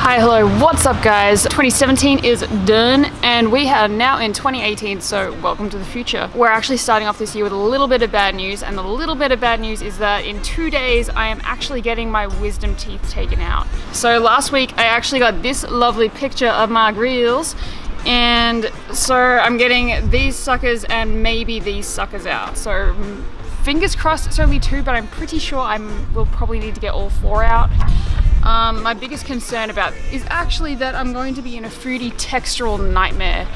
Hi, hello, what's up guys? 2017 is done and we are now in 2018, so welcome to the future. We're actually starting off this year with a little bit of bad news, and the little bit of bad news is that in 2 days I am actually getting my wisdom teeth taken out. So last week I actually got this lovely picture of my grills, and so I'm getting these suckers and maybe these suckers out. So fingers crossed it's only 2, but I'm pretty sure we'll probably need to get all 4 out. My biggest concern about is actually that I'm going to be in a foodie textural nightmare,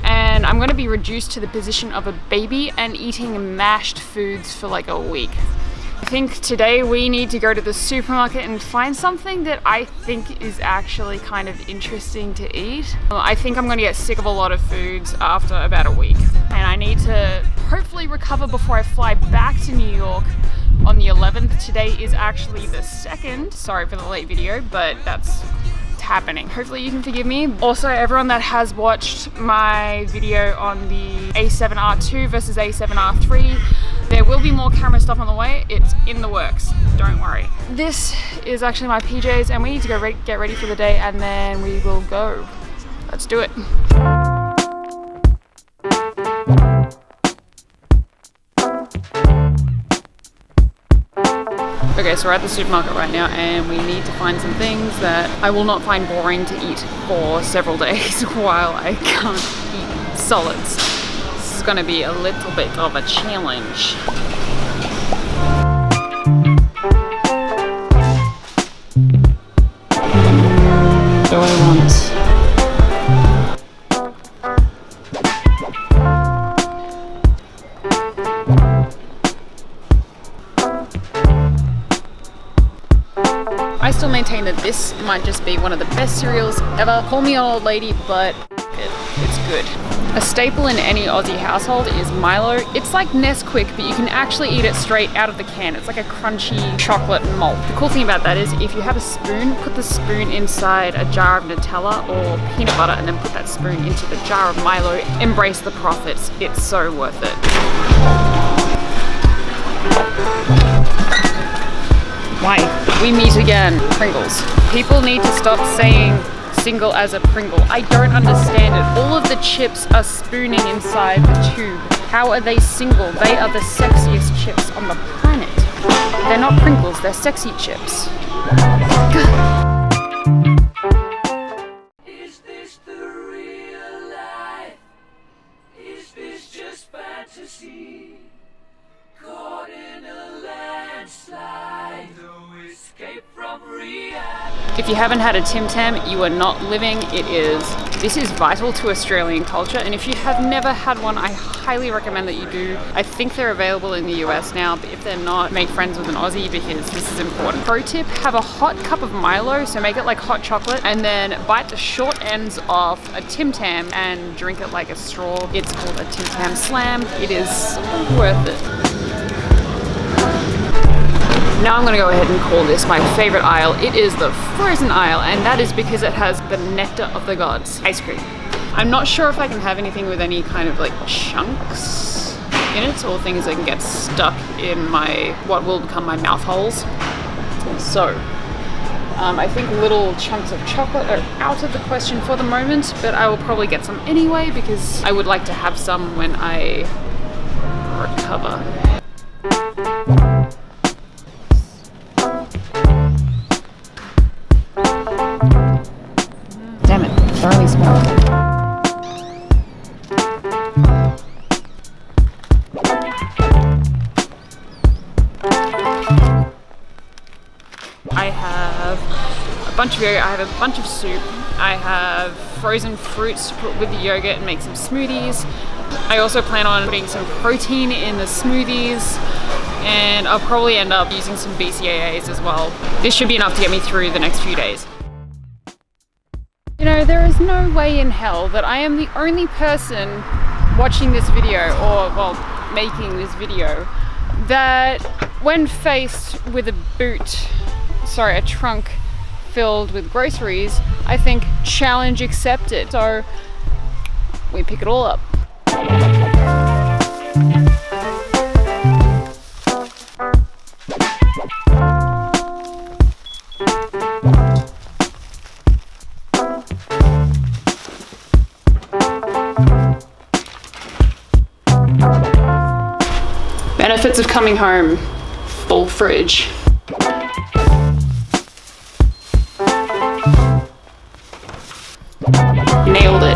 and I'm going to be reduced to the position of a baby and eating mashed foods for like a week. I think today we need to go to the supermarket and find something that I think is actually kind of interesting to eat. I think I'm going to get sick of a lot of foods after about a week, and I need to hopefully recover before I fly back to New York on the 11th. Today is actually the 2nd. Sorry for the late video, but it's happening. Hopefully you can forgive me. Also, everyone that has watched my video on the A7R2 versus A7R3, there will be more camera stuff on the way. It's in the works, don't worry. This is actually my PJs and we need to go get ready for the day, and then we will go. Let's do it. Okay, so we're at the supermarket right now and we need to find some things that I will not find boring to eat for several days while I can't eat solids. This is gonna be a little bit of a challenge. What do I want? I still maintain that this might just be one of the best cereals ever. Call me an old lady, but it's good. A staple in any Aussie household is Milo. It's like Nesquik, but you can actually eat it straight out of the can. It's like a crunchy chocolate malt. The cool thing about that is if you have a spoon, put the spoon inside a jar of Nutella or peanut butter and then put that spoon into the jar of Milo. Embrace the profits. It's so worth it. Why? We meet again. Pringles. People need to stop saying single as a Pringle. I don't understand it. All of the chips are spooning inside the tube. How are they single? They are the sexiest chips on the planet. They're not Pringles, they're sexy chips. Is this the real life? Is this just fantasy? Caught in a landslide, no escape from reality. If you haven't had a Tim Tam, you are not living. This is vital to Australian culture, and if you have never had one, I highly recommend that you do. I think they're available in the US now, but if they're not, make friends with an Aussie because this is important. Pro tip, have a hot cup of Milo, so make it like hot chocolate, and then bite the short ends off a Tim Tam and drink it like a straw. It's called a Tim Tam Slam. It is worth it. Now I'm going to go ahead and call this my favorite aisle. It is the frozen aisle, and that is because it has the nectar of the gods, ice cream. I'm not sure if I can have anything with any kind of like chunks in it, or things that can get stuck in what will become my mouth holes. So I think little chunks of chocolate are out of the question for the moment, but I will probably get some anyway because I would like to have some when I recover. Damn it, they're only small. I have a bunch of yogurt, I have a bunch of soup, I have frozen fruits to put with the yogurt and make some smoothies. I also plan on putting some protein in the smoothies, and I'll probably end up using some BCAAs as well. This should be enough to get me through the next few days. You know, there is no way in hell that I am the only person watching this video, or well, making this video, that when faced with a trunk filled with groceries, I think challenge accepted. So we pick it all up. Benefits of coming home, full fridge. Nailed it.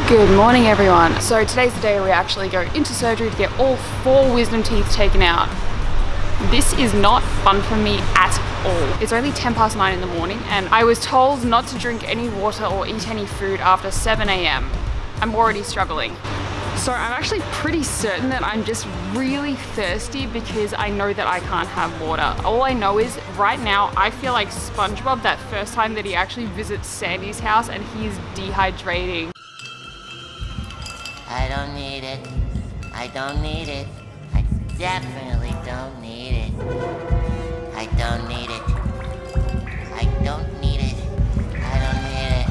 Good morning, everyone. So today's the day we actually go into surgery to get all 4 wisdom teeth taken out. This is not fun for me at all. It's only 9:10 in the morning and I was told not to drink any water or eat any food after 7 a.m. I'm already struggling. So I'm actually pretty certain that I'm just really thirsty because I know that I can't have water. All I know is right now I feel like SpongeBob that first time that he actually visits Sandy's house and he's dehydrating. I don't need it. I don't need it. I definitely don't need it. I don't need it. I don't need it. I don't need it.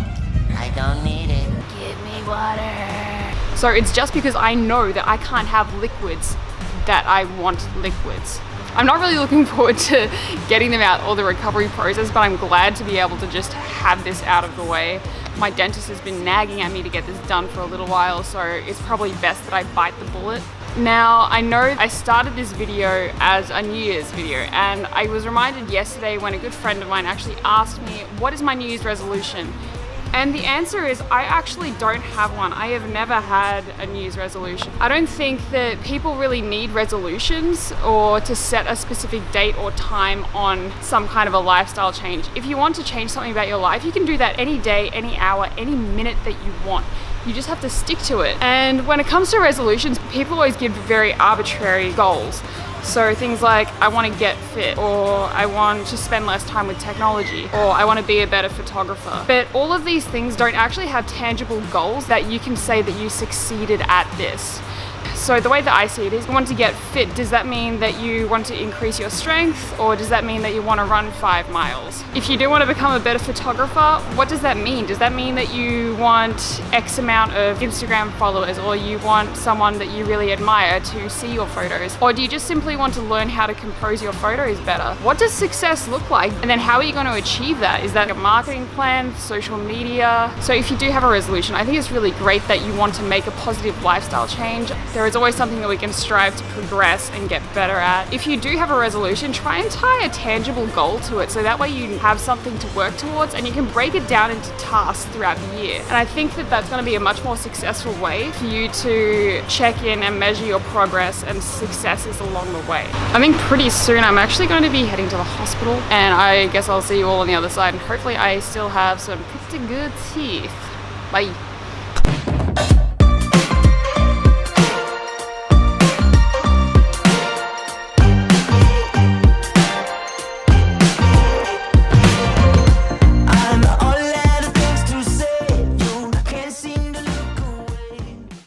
I don't need it. Give me water. So it's just because I know that I can't have liquids that I want liquids. I'm not really looking forward to getting them out or the recovery process, but I'm glad to be able to just have this out of the way. My dentist has been nagging at me to get this done for a little while, so it's probably best that I bite the bullet. Now, I know I started this video as a New Year's video, and I was reminded yesterday when a good friend of mine actually asked me, what is my New Year's resolution? And the answer is I actually don't have one. I have never had a New Year's resolution. I don't think that people really need resolutions or to set a specific date or time on some kind of a lifestyle change. If you want to change something about your life, you can do that any day, any hour, any minute that you want. You just have to stick to it. And when it comes to resolutions, people always give very arbitrary goals. So things like, I want to get fit, or I want to spend less time with technology, or I want to be a better photographer. But all of these things don't actually have tangible goals that you can say that you succeeded at this. So the way that I see it is, you want to get fit. Does that mean that you want to increase your strength, or does that mean that you want to run 5 miles? If you do want to become a better photographer, what does that mean? Does that mean that you want X amount of Instagram followers, or you want someone that you really admire to see your photos? Or do you just simply want to learn how to compose your photos better? What does success look like? And then how are you going to achieve that? Is that a marketing plan, social media? So if you do have a resolution, I think it's really great that you want to make a positive lifestyle change. There is always something that we can strive to progress and get better at. If you do have a resolution, try and tie a tangible goal to it, so that way you have something to work towards and you can break it down into tasks throughout the year. And I think that that's going to be a much more successful way for you to check in and measure your progress and successes along the way. I think pretty soon I'm actually going to be heading to the hospital, and I guess I'll see you all on the other side, and hopefully I still have some pretty good teeth. Bye.